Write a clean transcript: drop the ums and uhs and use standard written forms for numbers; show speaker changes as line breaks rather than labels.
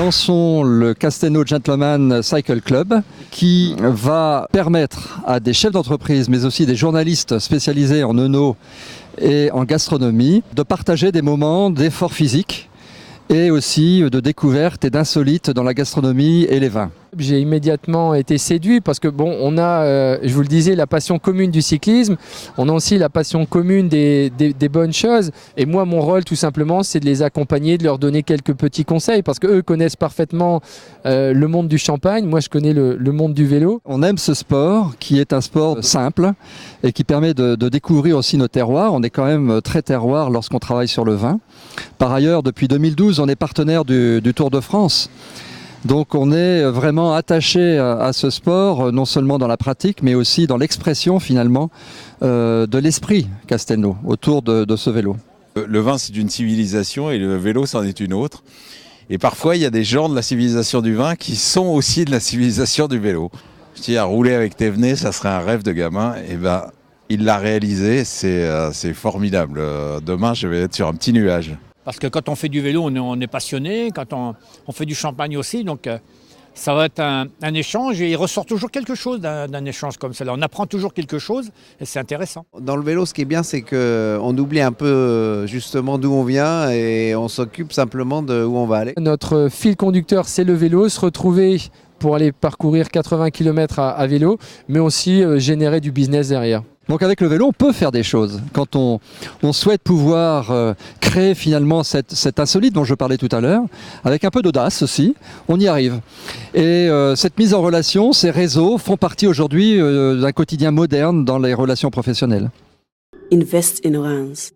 lançons le Castelnau Gentleman Cycle Club qui va permettre à des chefs d'entreprise mais aussi des journalistes spécialisés en œno et en gastronomie de partager des moments d'effort physique et aussi de découverte et d'insolites dans la gastronomie et les vins.
J'ai immédiatement été séduit parce que bon, on a, je vous le disais, la passion commune du cyclisme, on a aussi la passion commune des bonnes choses. Et moi, mon rôle, tout simplement, c'est de les accompagner, de leur donner quelques petits conseils parce qu'eux connaissent parfaitement le monde du champagne. Moi, je connais le monde du vélo.
On aime ce sport qui est un sport simple et qui permet de découvrir aussi nos terroirs. On est quand même très terroir lorsqu'on travaille sur le vin. Par ailleurs, depuis 2012, on est partenaire du Tour de France. Donc on est vraiment attaché à ce sport, non seulement dans la pratique, mais aussi dans l'expression finalement de l'esprit Castelnau autour de ce vélo.
Le vin c'est une civilisation et le vélo c'en est une autre. Et parfois il y a des gens de la civilisation du vin qui sont aussi de la civilisation du vélo. Je dis à rouler avec Thévenet, ça serait un rêve de gamin. Et ben il l'a réalisé, c'est formidable. Demain je vais être sur un petit nuage.
Parce que quand on fait du vélo, on est passionné, quand on fait du champagne aussi, donc ça va être un échange et il ressort toujours quelque chose d'un échange comme cela. On apprend toujours quelque chose et c'est intéressant.
Dans le vélo, ce qui est bien, c'est qu'on oublie un peu justement d'où on vient et on s'occupe simplement de où on va aller.
Notre fil conducteur, c'est le vélo, se retrouver pour aller parcourir 80 km à vélo, mais aussi générer du business derrière.
Donc avec le vélo, on peut faire des choses. Quand on souhaite pouvoir créer finalement cette insolite dont je parlais tout à l'heure, avec un peu d'audace aussi, on y arrive. Et cette mise en relation, ces réseaux font partie aujourd'hui d'un quotidien moderne dans les relations professionnelles.
Invest in Orange.